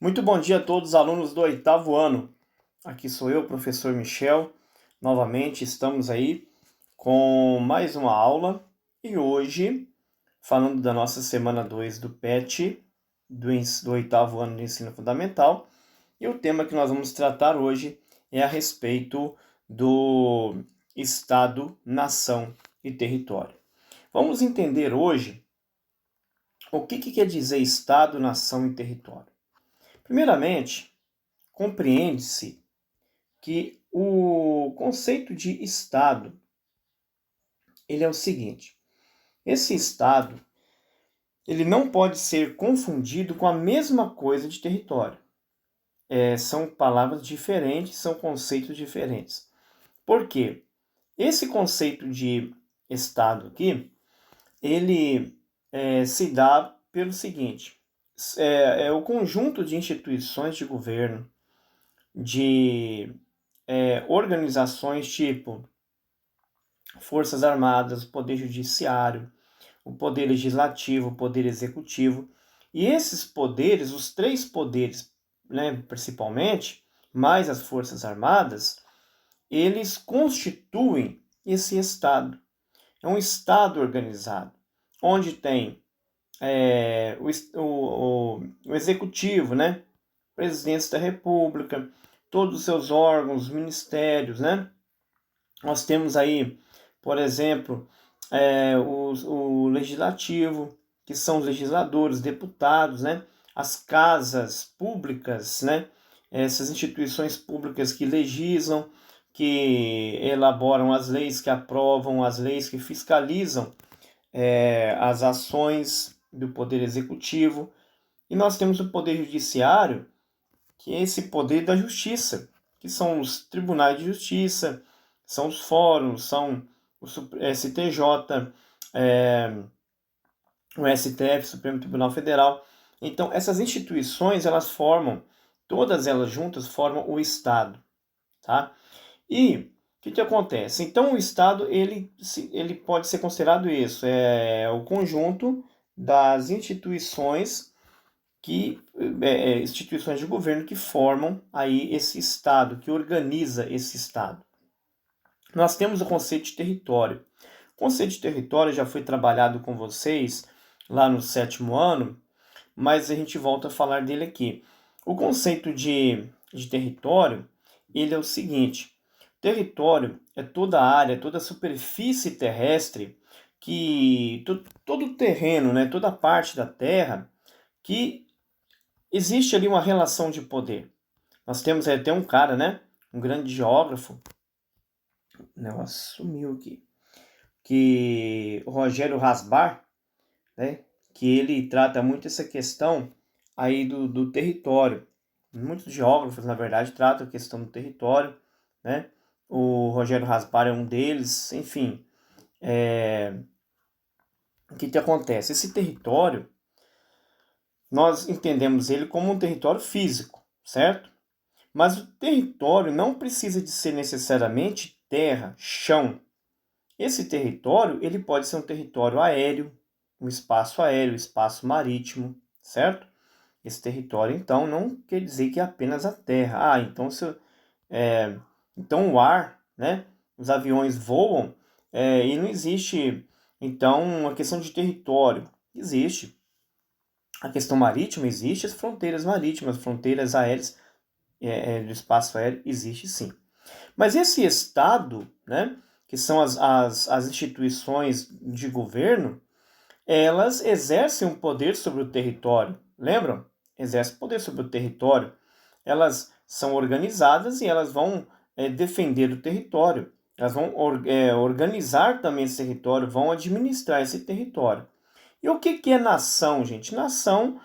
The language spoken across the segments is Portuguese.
Muito bom dia a todos os alunos do oitavo ano. Aqui sou eu, professor Michel. Novamente estamos aí com mais uma aula e hoje falando da nossa semana 2 do PET, do oitavo ano de ensino fundamental. E o tema que nós vamos tratar hoje é a respeito do Estado, nação e território. Vamos entender hoje o que quer dizer Estado, nação e território. Primeiramente, compreende-se que o conceito de Estado, ele é o seguinte: esse Estado, ele não pode ser confundido com a mesma coisa de território. São palavras diferentes, são conceitos diferentes. Por quê? Esse conceito de Estado aqui, ele se dá pelo seguinte: é o conjunto de instituições de governo, de organizações tipo Forças Armadas, o Poder Judiciário, o Poder Legislativo, o Poder Executivo. E esses poderes, os três poderes, né, principalmente, mais as Forças Armadas, eles constituem esse Estado. É um Estado organizado, onde tem o Executivo, né, Presidência da República, todos os seus órgãos, ministérios, né? Nós temos aí, por exemplo, o legislativo, que são os legisladores, deputados, né? As casas públicas, né? Essas instituições públicas que legislam, que elaboram as leis, que aprovam as leis, que fiscalizam as ações do Poder Executivo. E nós temos o Poder Judiciário, que é esse poder da justiça, que são os tribunais de justiça, são os fóruns, são o STJ, o STF, Supremo Tribunal Federal. Então, essas instituições, elas formam, todas elas juntas formam o Estado, tá? E o que acontece? Então, o Estado, ele pode ser considerado isso, é o conjunto das instituições instituições de governo que formam aí esse Estado, que organiza esse Estado. Nós temos o conceito de território. O conceito de território já foi trabalhado com vocês lá no sétimo ano, mas a gente volta a falar dele aqui. O conceito de território, ele é o seguinte: território é toda a área, toda a superfície terrestre, que todo o terreno, né, toda a parte da terra que existe ali uma relação de poder. Nós temos até um cara, né? Um grande geógrafo. O negócio sumiu aqui. Que o Rogério Rasbar, né? Que ele trata muito essa questão aí do território. Muitos geógrafos, na verdade, tratam a questão do território, né? O Rogério Rasbar é um deles. Enfim, o que acontece? Esse território, nós entendemos ele como um território físico, certo? Mas o território não precisa de ser necessariamente terra, chão. Esse território, ele pode ser um território aéreo, um espaço marítimo, certo? Esse território, então, não quer dizer que é apenas a terra. Então, então o ar, né? Os aviões voam e não existe, então, uma questão de território. Existe. A questão marítima existe, as fronteiras marítimas, fronteiras aéreas do espaço aéreo, existe sim. Mas esse Estado, né, que são as instituições de governo, elas exercem um poder sobre o território. Lembram? Exercem poder sobre o território. Elas são organizadas e elas vão defender o território. Elas vão organizar também esse território, vão administrar esse território. E o que é nação, gente? Nação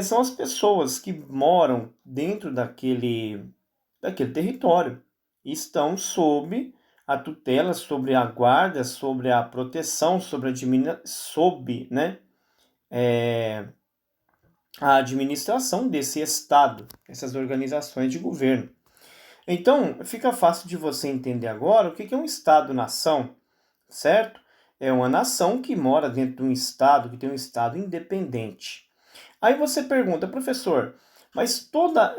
são as pessoas que moram dentro daquele território e estão sob a tutela, sobre a guarda, sobre a proteção, sob, né, a administração desse Estado, essas organizações de governo. Então, fica fácil de você entender agora o que é um Estado-nação, certo? É uma nação que mora dentro de um Estado, que tem um Estado independente. Aí você pergunta, professor, Mas toda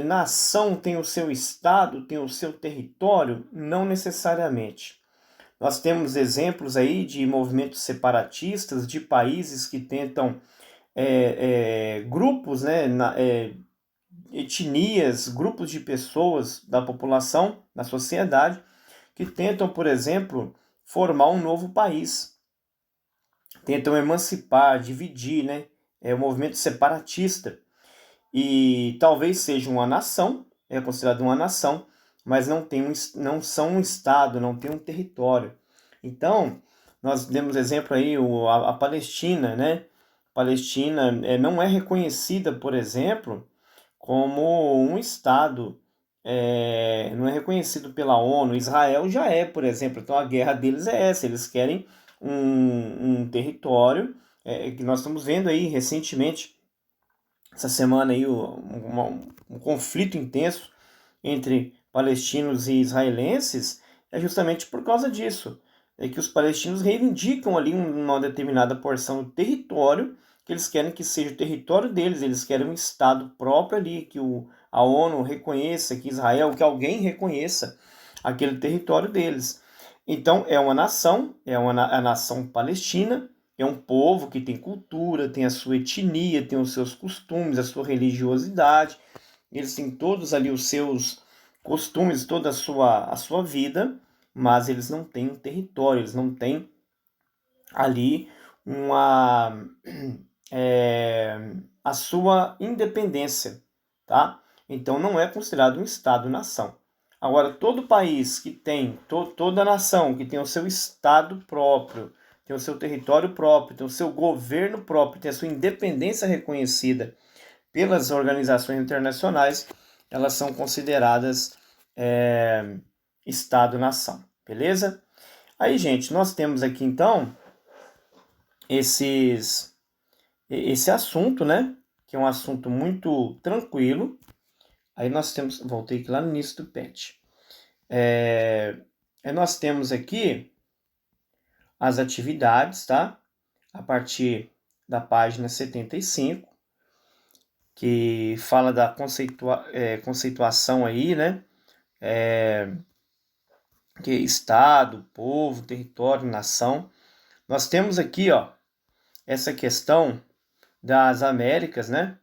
nação tem o seu estado, tem o seu território? Não necessariamente. Nós temos exemplos aí de movimentos separatistas, de países que tentam grupos, né, etnias, grupos de pessoas da população, da sociedade, que tentam, por exemplo, formar um novo país, tentam emancipar, dividir, né? É um movimento separatista. E talvez seja uma nação, é considerado uma nação, mas não são um estado, não tem um território. Então, nós demos exemplo aí a Palestina, né? Palestina não é reconhecida, por exemplo, como um estado, não é reconhecido pela ONU. Israel já é, por exemplo. Então a guerra deles é essa, eles querem um território, que nós estamos vendo aí recentemente, essa semana aí, um conflito intenso entre palestinos e israelenses, é justamente por causa disso. É que os palestinos reivindicam ali uma determinada porção do território, que eles querem que seja o território deles, eles querem um estado próprio ali, que a ONU reconheça, que Israel, que alguém reconheça aquele território deles. Então é uma nação, a nação palestina, é um povo que tem cultura, tem a sua etnia, tem os seus costumes, a sua religiosidade, eles têm todos ali os seus costumes, toda a sua vida, mas eles não têm um território, eles não têm ali uma a sua independência, tá? Então não é considerado um estado-nação. Agora, todo país que tem, toda nação que tem o seu estado próprio, tem o seu território próprio, tem o seu governo próprio, tem a sua independência reconhecida pelas organizações internacionais, elas são consideradas Estado-nação, beleza? Aí, gente, nós temos aqui então esse assunto, né? Que é um assunto muito tranquilo. Aí nós temos, voltei aqui lá no início do PET. Nós temos aqui as atividades, tá? A partir da página 75, que fala da conceituação aí, né? Que é Estado, povo, território, nação. Nós temos aqui, ó, essa questão das Américas, né?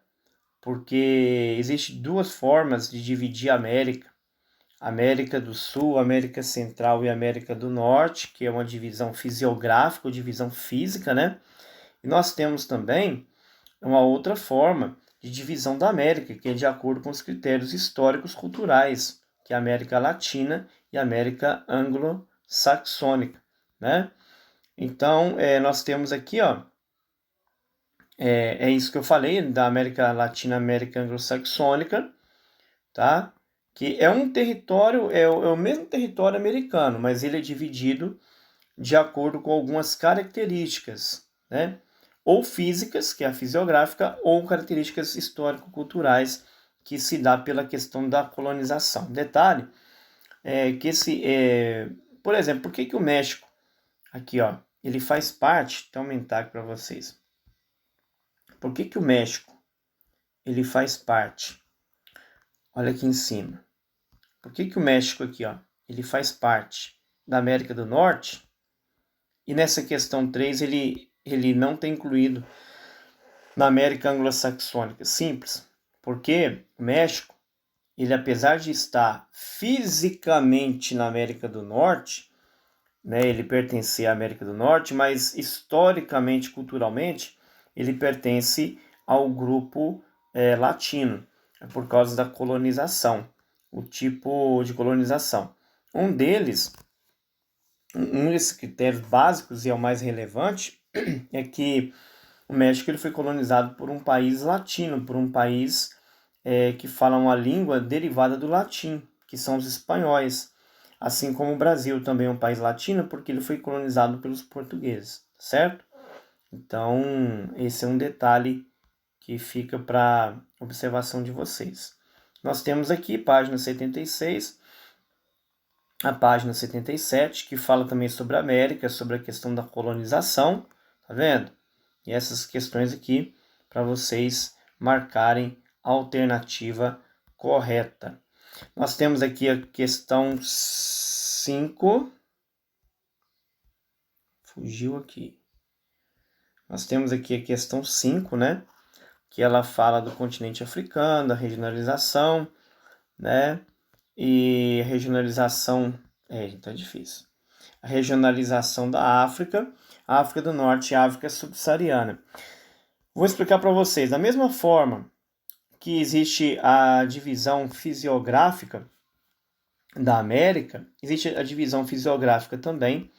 Porque existe duas formas de dividir a América. América do Sul, América Central e América do Norte, que é uma divisão fisiográfica ou divisão física, né? E nós temos também uma outra forma de divisão da América, que é de acordo com os critérios históricos culturais, que é a América Latina e a América Anglo-Saxônica, né? Então, nós temos aqui, ó, isso que eu falei, da América Latina, América Anglo-Saxônica, tá? Que é um território, é o mesmo território americano, mas ele é dividido de acordo com algumas características, né? Ou físicas, que é a fisiográfica, ou características histórico-culturais, que se dá pela questão da colonização. Detalhe, por exemplo, por que o México, aqui ó, ele faz parte, deixa eu aumentar aqui para vocês. Por que o México, ele faz parte? Olha aqui em cima. Por que o México aqui, ó, ele faz parte da América do Norte? E nessa questão 3, ele não está incluído na América Anglo-Saxônica. Simples. Porque o México, ele apesar de estar fisicamente na América do Norte, né, ele pertence à América do Norte, mas historicamente, culturalmente, ele pertence ao grupo latino, por causa da colonização, o tipo de colonização. Um desses critérios básicos e é o mais relevante é que o México ele foi colonizado por um país latino, por um país que fala uma língua derivada do latim, que são os espanhóis. Assim como o Brasil também é um país latino, porque ele foi colonizado pelos portugueses, certo? Então, esse é um detalhe que fica para observação de vocês. Nós temos aqui, página 76, a página 77, que fala também sobre a América, sobre a questão da colonização, tá vendo? E essas questões aqui para vocês marcarem a alternativa correta. Nós temos aqui a questão 5. Fugiu aqui. Nós temos aqui a questão 5, né? Que ela fala do continente africano, da regionalização, né? E a regionalização... tá difícil. A regionalização da África, África do Norte e África subsaariana. Vou explicar para vocês. Da mesma forma que existe a divisão fisiográfica da América, existe a divisão fisiográfica também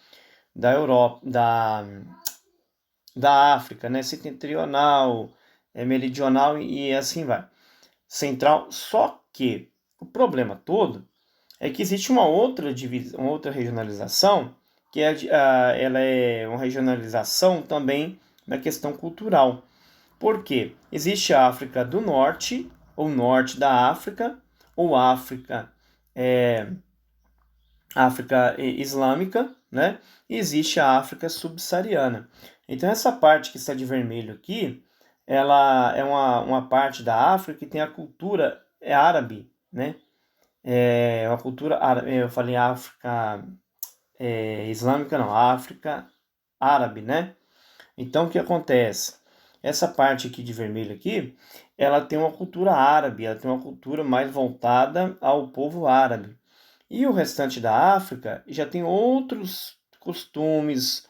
da Europa, da África, né? Setentrional, meridional e assim vai. Central, só que o problema todo é que existe uma outra divisão, uma outra regionalização, que ela é uma regionalização também na questão cultural. Por quê? Existe a África do Norte, ou Norte da África, ou África Islâmica, né? E existe a África subsaariana. Então essa parte que está de vermelho aqui, ela é uma parte da África que tem a cultura árabe, né? Uma cultura árabe, eu falei África islâmica, não, África árabe, né? Então o que acontece? Essa parte aqui de vermelho aqui, ela tem uma cultura árabe, ela tem uma cultura mais voltada ao povo árabe. E o restante da África já tem outros costumes,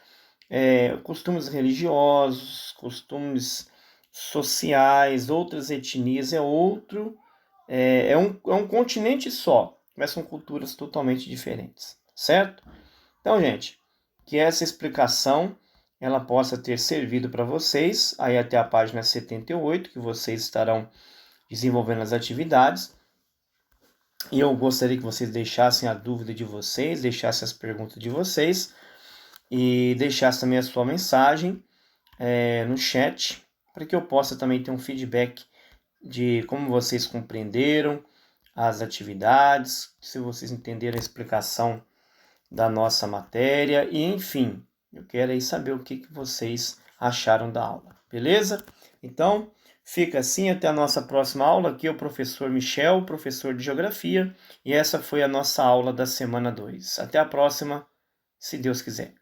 costumes religiosos, costumes sociais, outras etnias, é um continente só, mas são culturas totalmente diferentes, certo? Então, gente, que essa explicação ela possa ter servido para vocês, aí até a página 78, que vocês estarão desenvolvendo as atividades. E eu gostaria que vocês deixassem a dúvida de vocês, deixassem as perguntas de vocês e deixassem também a sua mensagem no chat, para que eu possa também ter um feedback de como vocês compreenderam as atividades, se vocês entenderam a explicação da nossa matéria e, enfim, eu quero aí saber o que vocês acharam da aula, beleza? Então, fica assim, até a nossa próxima aula. Aqui é o professor Michel, professor de Geografia, e essa foi a nossa aula da semana 2. Até a próxima, se Deus quiser.